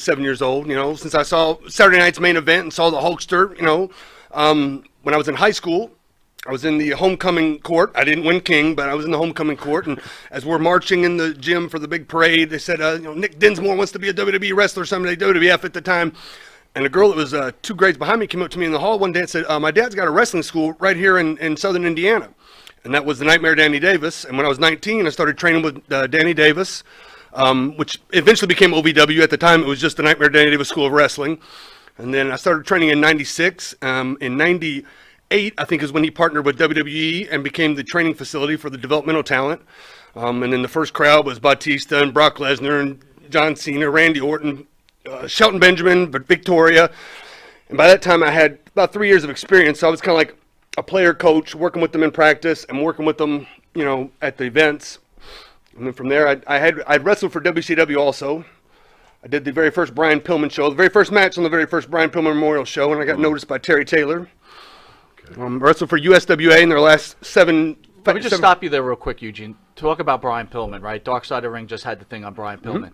7 years old, since I saw Saturday night's main event and saw the Hulkster, when I was in hhigh school, I was in the homecoming court. I didn't win king, but I was in the homecoming court. And as we're marching in the gym for the big parade, they said, Nick Dinsmore wants to be a WWE wrestler someday, WWF at the time. And a girl that was 2 grades behind me came up to me in the hall one day and said, my dad's got a wrestling school right here in southern Indiana. And that was the Nightmare Danny Davis. And when I was 19, I started training with Danny Davis, which eventually became OVW. At the time, it was just the Nightmare Danny Davis School of Wrestling. And then I started training in 96. In 98, I think, is when he partnered with WWE and became the training facility for the developmental talent. And then the first crowd was Batista and Brock Lesnar and John Cena, Randy Orton, Shelton Benjamin, Victoria. And by that time, I had about 3 years of experience. So I was kind of like a player coach, working with them in practice and working with them, at the events. And then from there, I'd wrestled for WCW also. I did the very first Brian Pillman show, the very first match on the very first Brian Pillman Memorial show, and I got noticed by Terry Taylor. Okay. Wrestled for USWA in their last 7. Let me just stop you there real quick, Eugene. Talk about Brian Pillman, right? Dark Side of the Ring just had the thing on Brian Pillman.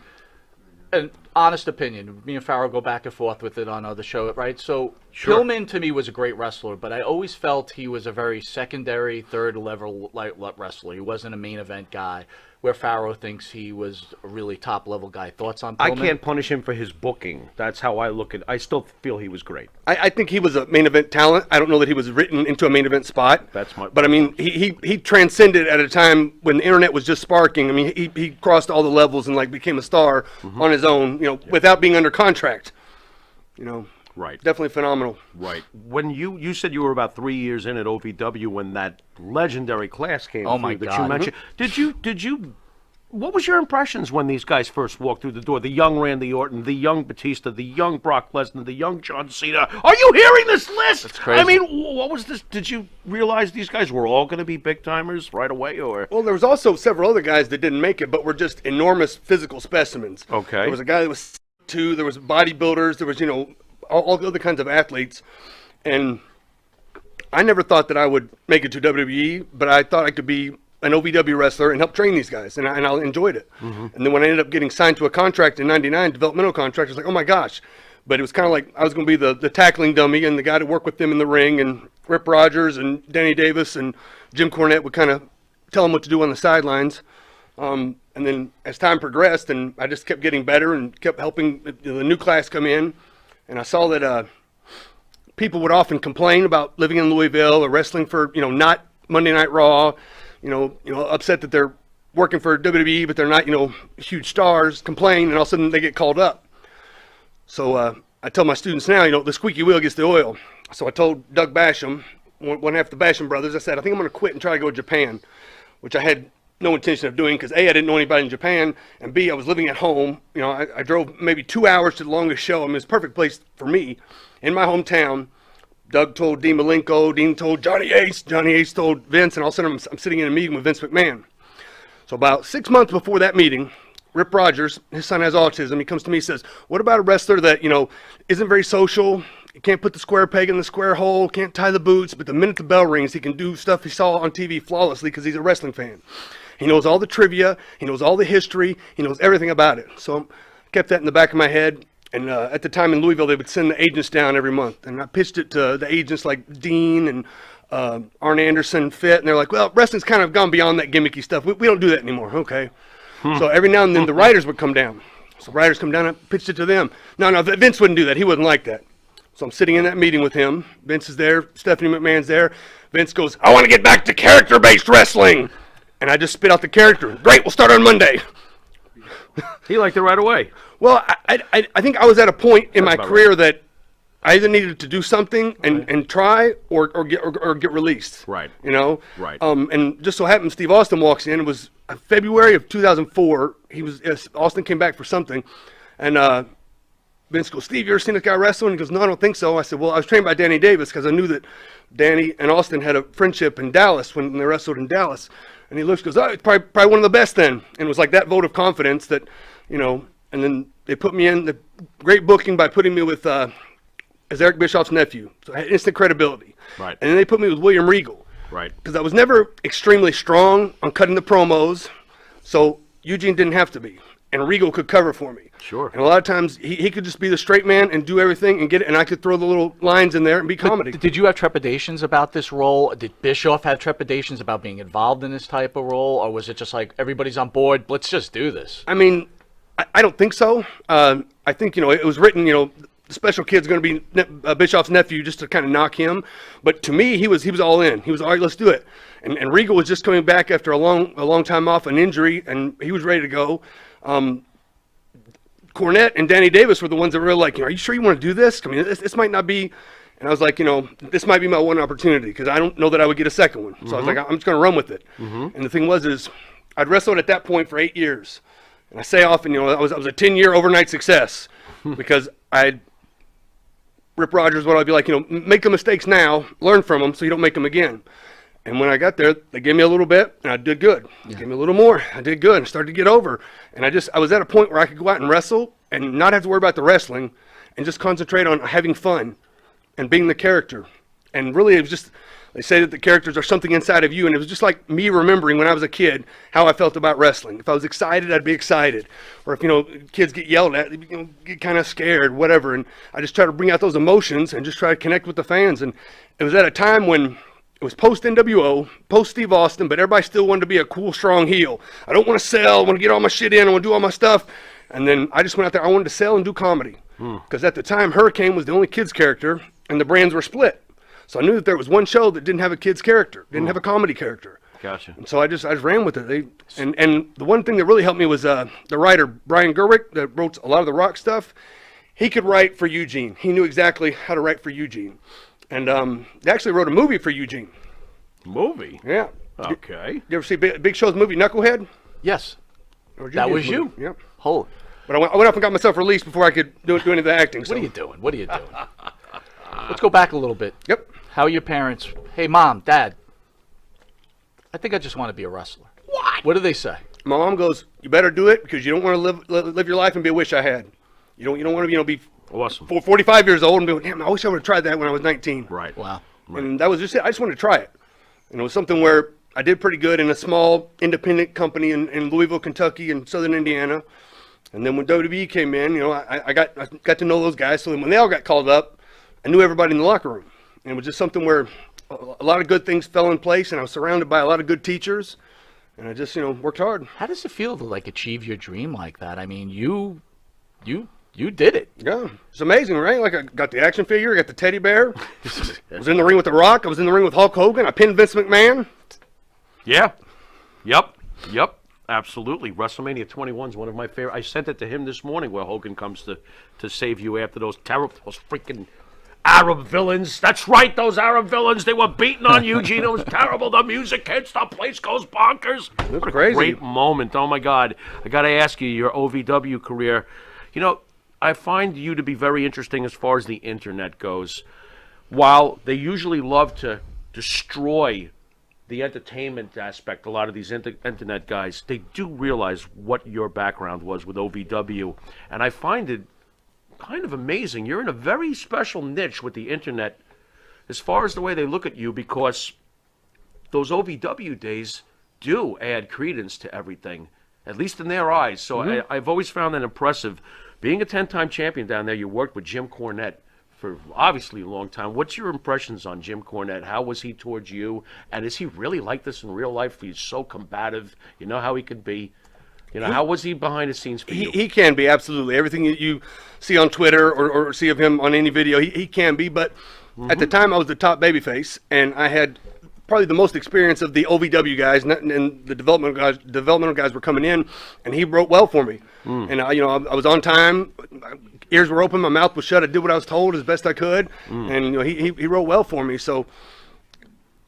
An honest opinion. Me and Farrell go back and forth with it on the show, right? So sure. Pillman to me was a great wrestler, but I always felt he was a very secondary, third level wrestler. He wasn't a main event guy. Where Farrell thinks he was a really top level guy. Thoughts on Pillman? I can't punish him for his booking. That's how I look at it. I still feel he was great. I think he was a main event talent. I don't know that he was written into a main event spot. But I mean, he transcended at a time when the internet was just sparking. I mean, he crossed all the levels and became a star on his own, without being under contract. Right. Definitely phenomenal. Right. When you said you were about 3 years in at OVW when that legendary class came through that you mentioned. Did you what was your impressions when these guys first walked through the door? The young Randy Orton, the young Batista, the young Brock Lesnar, the young John Cena. Are you hearing this list? That's crazy. I mean, what was this? Did you realize these guys were all going to be big timers right away, or? Well, there was also several other guys that didn't make it, but were just enormous physical specimens. Okay. There was a guy that was 2. There was bodybuilders. There was all the other kinds of athletes, and I never thought that I would make it to WWE, but I thought I could be an OVW wrestler and help train these guys, and I enjoyed it. And then when I ended up getting signed to a contract in '99, developmental contract, I was like, oh my gosh. But it was kind of like I was going to be the tackling dummy and the guy to work with them in the ring, and Rip Rogers and Danny Davis and Jim Cornette would kind of tell them what to do on the sidelines. And then as time progressed, and I just kept getting better and kept helping the new class come in. And I saw that people would often complain about living in Louisville or wrestling for, not Monday Night Raw, upset that they're working for WWE, but they're not, huge stars, complain, and all of a sudden they get called up. So I tell my students now, the squeaky wheel gets the oil. So I told Doug Basham, one half the Basham brothers, I said, I think I'm going to quit and try to go to Japan, which I had no intention of doing because A, I didn't know anybody in Japan, and B, I was living at home. I drove maybe 2 hours to the longest show. I mean, it's a perfect place for me in my hometown. Doug told Dean Malenko, Dean told Johnny Ace told Vince, and all of a sudden I'm sitting in a meeting with Vince McMahon. So about 6 months before that meeting, Rip Rogers, his son has autism, he comes to me and says, what about a wrestler that, isn't very social, can't put the square peg in the square hole, can't tie the boots, but the minute the bell rings, he can do stuff he saw on TV flawlessly because he's a wrestling fan. He knows all the trivia, he knows all the history, he knows everything about it. So I kept that in the back of my head. And at the time in Louisville, they would send the agents down every month. And I pitched it to the agents like Dean and Arn Anderson, Fit. And they're like, well, wrestling's kind of gone beyond that gimmicky stuff. We don't do that anymore. Okay. So every now and then the writers would come down. So writers come down, I pitched it to them. No, Vince wouldn't do that. He wouldn't like that. So I'm sitting in that meeting with him. Vince is there. Stephanie McMahon's there. Vince goes, I want to get back to character-based wrestling. And I just spit out the character. Great, we'll start on Monday. He liked it right away. Well, I think I was at a point in my career that I either needed to do something and try or get released. Right. Right. And just so happened, Steve Austin walks in. It was February of 2004. Austin came back for something, and Vince goes, Steve, you ever seen this guy wrestle? And he goes, no, I don't think so. I said, well, I was trained by Danny Davis because I knew that Danny and Austin had a friendship in Dallas when they wrestled in Dallas. And he looks, goes, oh, it's probably one of the best then. And it was like that vote of confidence that, and then they put me in the great booking by putting me with, as Eric Bischoff's nephew. So I had instant credibility. Right. And then they put me with William Regal. Right. Because I was never extremely strong on cutting the promos. So Eugene didn't have to be. And Regal could cover for me. Sure. And a lot of times he could just be the straight man and do everything and get it, and I could throw the little lines in there and be comedy. Did you have trepidations about this role? Did Bischoff have trepidations about being involved in this type of role, or was it just like everybody's on board? Let's just do this. I mean, I don't think so. I think it was written. The special kid's going to be Bischoff's nephew, just to kind of knock him. But to me, he was all in. He was all right. Let's do it. And Regal was just coming back after a long time off, an injury, and he was ready to go. Cornette and Danny Davis were the ones that were like, are you sure you want to do this? I mean, this might not be. And I was like, this might be my one opportunity because I don't know that I would get a second one. So I was like, I'm just going to run with it. And the thing is I'd wrestled at that point for 8 years. And I say often, I was a 10-year overnight success because Rip Rogers, what I'd be like, make the mistakes now, learn from them so you don't make them again. And when I got there, they gave me a little bit, and I did good. They gave me a little more, I did good, and started to get over. And I was at a point where I could go out and wrestle and not have to worry about the wrestling and just concentrate on having fun and being the character. And really, it was just, they say that the characters are something inside of you, and it was just like me remembering when I was a kid how I felt about wrestling. If I was excited, I'd be excited. Or if, kids get yelled at, get kind of scared, whatever. And I just try to bring out those emotions and just try to connect with the fans. And it was at a time when it was post-NWO, post-Steve Austin, but everybody still wanted to be a cool, strong heel. I don't want to sell. I want to get all my shit in. I want to do all my stuff. And then I just went out there. I wanted to sell and do comedy. Because at the time, Hurricane was the only kids character, and the brands were split. So I knew that there was one show that didn't have a kids character, didn't have a comedy character. Gotcha. And so I just ran with it. And the one thing that really helped me was the writer, Brian Gerwick, that wrote a lot of the Rock stuff. He could write for Eugene. He knew exactly how to write for Eugene. And they actually wrote a movie for Eugene. Movie? Yeah. Okay. You ever see Big Show's movie, Knucklehead? Yes. That was you? Yep. Holy. But I went up and got myself released before I could do any of the acting. What are you doing? What are you doing? Let's go back a little bit. Yep. How are your parents? Hey, Mom, Dad, I think I just want to be a wrestler. What do they say? My mom goes, you better do it because you don't want to live your life and be a wish I had. You don't want to be Awesome. 45 years old and be like, damn, I wish I would have tried that when I was 19. Right. Wow. Right. And that was just it. I just wanted to try it. And it was something where I did pretty good in a small independent company in Louisville, Kentucky, and Southern Indiana. And then when WWE came in, I got to know those guys. So then when they all got called up, I knew everybody in the locker room. And it was just something where a lot of good things fell in place, and I was surrounded by a lot of good teachers. And I just, worked hard. How does it feel to achieve your dream like that? I mean, you did it. Yeah, it's amazing, right? I got the action figure, I got the teddy bear. I was in the ring with The Rock. I was in the ring with Hulk Hogan. I pinned Vince McMahon. Yeah. Yep. Absolutely. WrestleMania 21 is one of my favorite. I sent it to him this morning where Hogan comes to save you after those freaking Arab villains. That's right, those Arab villains. They were beating on Eugene. It was terrible. The music hits. The place goes bonkers. What a crazy. Great moment. Oh, my God. I got to ask you, your OVW career, I find you to be very interesting as far as the internet goes. While they usually love to destroy the entertainment aspect, a lot of these internet guys, they do realize what your background was with OVW. And I find it kind of amazing. You're in a very special niche with the internet as far as the way they look at you, because those days do add credence to everything, at least in their eyes. So I've always found that impressive. Being a 10-time champion down there, you worked with Jim Cornette for obviously a long time. What's your impressions on Jim Cornette? How was he towards you? And is he really like this in real life? He's so combative. You know how he could be. How was he behind the scenes for you? He can be, absolutely. Everything that you see on Twitter or see of him on any video, he can be. But at the time, I was the top babyface, and I had probably the most experience of the OVW guys, and the developmental guys were coming in, and he wrote well for me. And I was on time, ears were open, my mouth was shut. I did what I was told as best I could, and he wrote well for me. So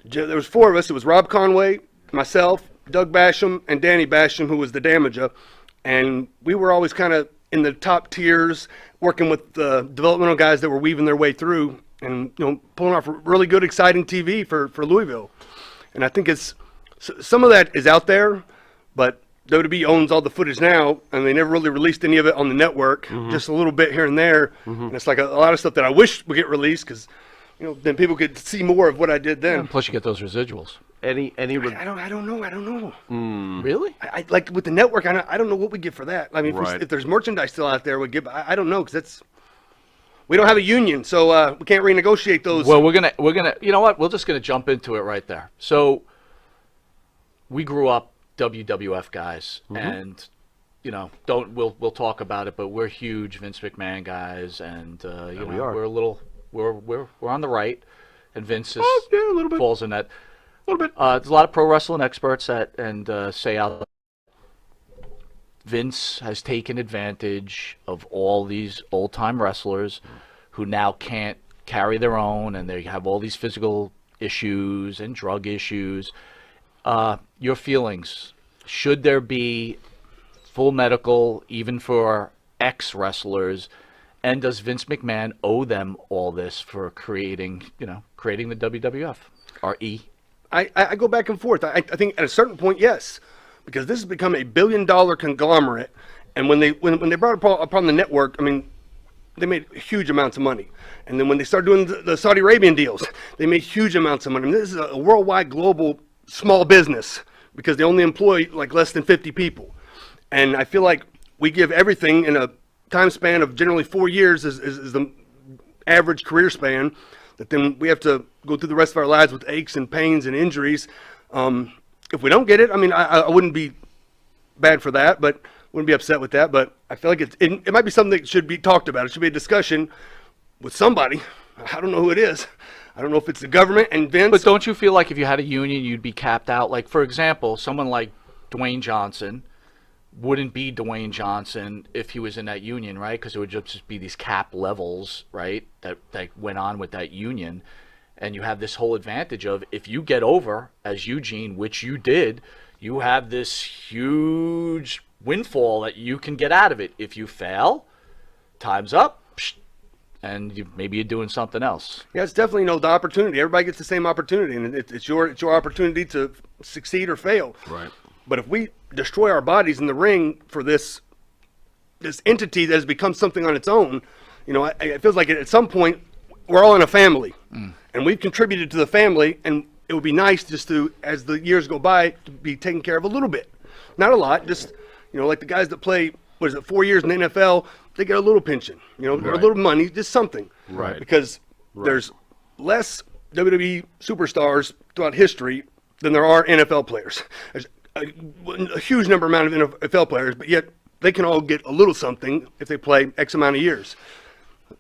there was four of us. It was Rob Conway, myself, Doug Basham, and Danny Basham, who was the Damager, and we were always kind of in the top tiers, working with the developmental guys that were weaving their way through, and pulling off really good, exciting TV for Louisville. And I think some of that is out there, but WWE owns all the footage now, and they never really released any of it on the network, just a little bit here and there. And it's like a lot of stuff that I wish would get released, because then people could see more of what I did then. Plus, you get those residuals. I don't know. Really? I like with the network. I don't know what we get for that. I mean, if there's merchandise still out there, we give. I don't know because we don't have a union, so we can't renegotiate those. Well, we're gonna. You know what? We're just gonna jump into it right there. So we grew up WWF guys, and we'll talk about it, but we're huge Vince McMahon guys, and we're a little we're on the right, and Vince is, a little bit. falls in that. A little bit. There's a lot of pro wrestling experts say out Vince has taken advantage of all these old time wrestlers who now can't carry their own, and they have all these physical issues and drug issues. Your feelings? Should there be full medical even for ex-wrestlers? And does Vince McMahon owe them all this for creating the WWF or E? I go back and forth. I think at a certain point, yes, because this has become a $1 billion conglomerate, and when they brought upon the network, I mean, they made huge amounts of money. And then when they started doing the Saudi Arabian deals, they made huge amounts of money. I mean, this is a worldwide, global, small business because they only employ like less than 50 people. And I feel like we give everything in a time span of generally 4 years is the average career span, that then we have to go through the rest of our lives with aches and pains and injuries. If we don't get it, I mean, I wouldn't be bad for that, but wouldn't be upset with that. But I feel like it might be something that should be talked about. It should be a discussion with somebody. I don't know who it is. I don't know if it's the government and Vince. But don't you feel like if you had a union, you'd be capped out? Like, for example, someone like Dwayne Johnson wouldn't be Dwayne Johnson if he was in that union, right? Because it would just be these cap levels, right, that went on with that union. And you have this whole advantage of if you get over as Eugene, which you did, you have this huge windfall that you can get out of it. If you fail, time's up, and maybe you're doing something else. Yeah, it's definitely the opportunity. Everybody gets the same opportunity, and it's your opportunity to succeed or fail. Right. But if we destroy our bodies in the ring for this entity that has become something on its own, it feels like at some point we're all in a family, and we've contributed to the family, and it would be nice just to, as the years go by, to be taken care of a little bit, not a lot. Just like the guys that play 4 years in the NFL, they get a little pension, or a little money, just something, right? Because there's less WWE superstars throughout history than there are NFL players. There's a huge amount of NFL players, but yet they can all get a little something if they play X amount of years.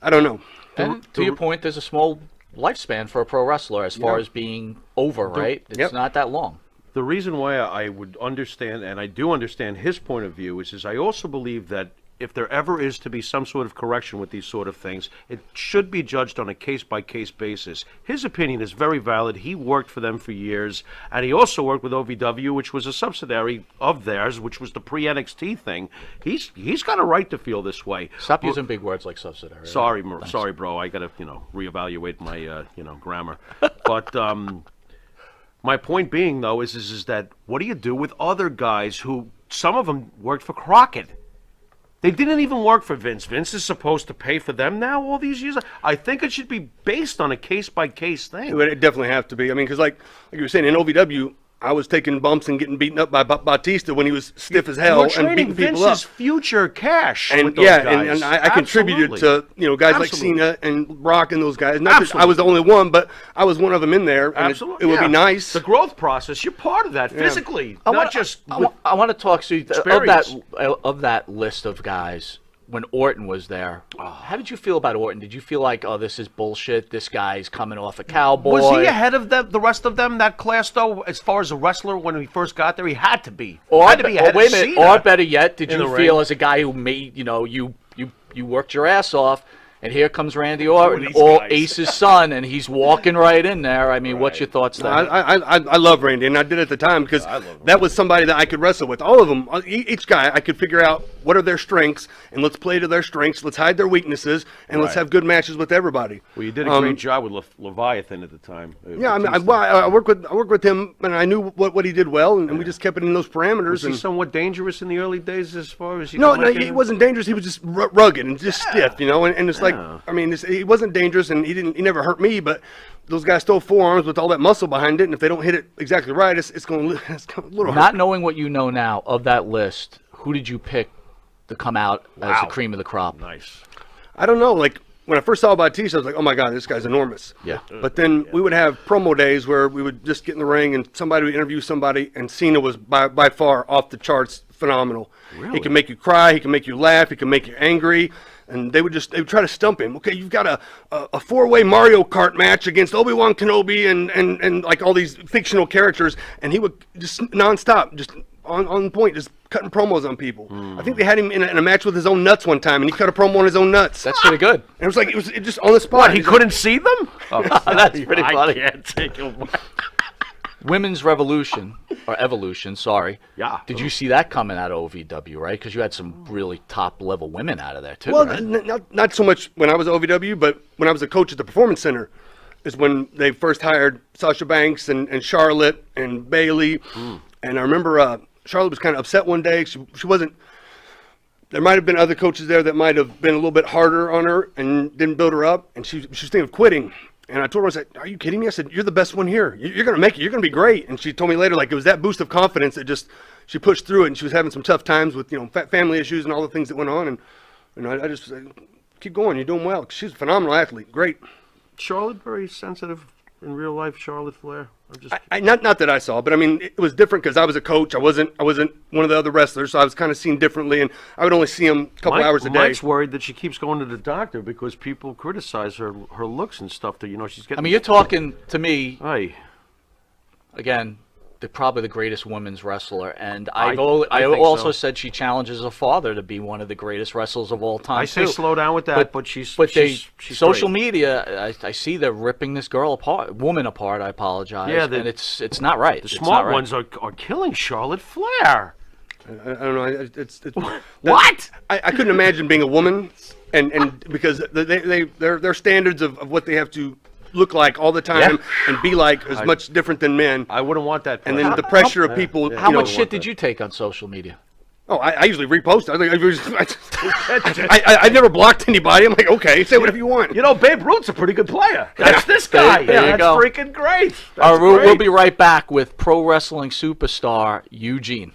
I don't know. And to your point, there's a small lifespan for a pro wrestler as far as being over, right? It's not that long. The reason why I would understand, and I do understand his point of view, is I also believe that if there ever is to be some sort of correction with these sort of things, it should be judged on a case-by-case basis. His opinion is very valid. He worked for them for years, and he also worked with OVW, which was a subsidiary of theirs, which was the pre-NXT thing. He's got a right to feel this way. Stop using big words like subsidiary. Sorry, bro. I got to, reevaluate my, grammar. But my point being, though, is that what do you do with other guys who, some of them worked for Crockett? They didn't even work for Vince. Vince is supposed to pay for them now all these years. I think it should be based on a case-by-case thing. It would definitely have to be. I mean, because like you were saying, in OVW, I was taking bumps and getting beaten up by Batista when he was stiff as hell and beating people up. Vince's future cash and with those guys. And I contributed to guys like Cena and Rock and those guys. Not that I was the only one, but I was one of them in there. And it would be nice. The growth process, you're part of that physically, I want to talk to you of that list of guys. When Orton was there, how did you feel about Orton? Did you feel like, oh, this is bullshit, this guy's coming off a cowboy? Was he ahead of the rest of them, that class, though, as far as a wrestler when he first got there? He had to be. Or better yet, did you feel as a guy who made, you worked your ass off, and here comes Randy Orton, Ace's son, and he's walking right in there. I mean, what's your thoughts there? I love Randy, and I did at the time because that was somebody that I could wrestle with. All of them, each guy, I could figure out what are their strengths, and let's play to their strengths. Let's hide their weaknesses, and let's have good matches with everybody. Well, you did a great job with Leviathan at the time. Yeah, I mean, I worked with him, and I knew what he did well, and we just kept it in those parameters. Was he somewhat dangerous in the early days as far as No, he wasn't dangerous. He was just rugged and just stiff, and it's like. like, I mean, he wasn't dangerous, and he never hurt me, but those guys throw forearms with all that muscle behind it, and if they don't hit it exactly right, it's going to a little Not hurt. knowing what you know now of that list, who did you pick to come out as the cream of the crop? Nice. I don't know. Like, when I first saw Batista, I was like, oh my God, this guy's enormous. Yeah. But then we would have promo days where we would just get in the ring and somebody would interview somebody, and Cena was by far off the charts phenomenal. Really? He can make you cry, he can make you laugh, he can make you angry. And they would try to stump him. Okay, you've got a four-way Mario Kart match against Obi-Wan Kenobi and like all these fictional characters, and he would just nonstop, just on point, just cutting promos on people. I think they had him in a match with his own nuts one time, and he cut a promo on his own nuts. That's pretty good. And it was like it just on the spot. What, he couldn't see them? Oh, That's pretty funny. I can't take it. Women's Revolution, or Evolution, sorry. Yeah. Did you see that coming out of OVW, right? Because you had some really top-level women out of there, too, Well, right? not so much when I was at OVW, but when I was a coach at the Performance Center is when they first hired Sasha Banks and Charlotte and Bailey. And I remember Charlotte was kind of upset one day. She wasn't – there might have been other coaches there that might have been a little bit harder on her and didn't build her up. And she was thinking of quitting. And I told her, I said, are you kidding me? I said, you're the best one here. You're going to make it. You're going to be great. And she told me later, like, it was that boost of confidence that just – she pushed through it, and she was having some tough times with, family issues and all the things that went on. And I just said, keep going. You're doing well. She's a phenomenal athlete. Great. Charlotte, very sensitive in real life, Charlotte Flair. Not that I saw, but I mean, it was different because I was a coach. I wasn't one of the other wrestlers, so I was kind of seen differently, and I would only see him a couple hours a day. Mike's worried that she keeps going to the doctor because people criticize her looks and stuff. That she's getting. I mean, you're talking to me, Hey, again, probably the greatest women's wrestler, and I I think also so. said she challenges her father to be one of the greatest wrestlers of all time. I say too. slow down with that, but she's social great. media. I see they're ripping this woman apart. I apologize. Yeah, and it's not right. The smart ones are killing Charlotte Flair. I don't know. It's What? I couldn't imagine being a woman, and because their standards of what they have to look like all the time and be like is much different than men. I wouldn't want that. And then the pressure of people. How much shit did you take on social media? Oh, I usually repost. I never blocked anybody. I'm like, okay, say whatever you want. Babe Ruth's a pretty good player. That's this guy. There you That's go. freaking great. All right, we'll be right back with pro wrestling superstar Eugene.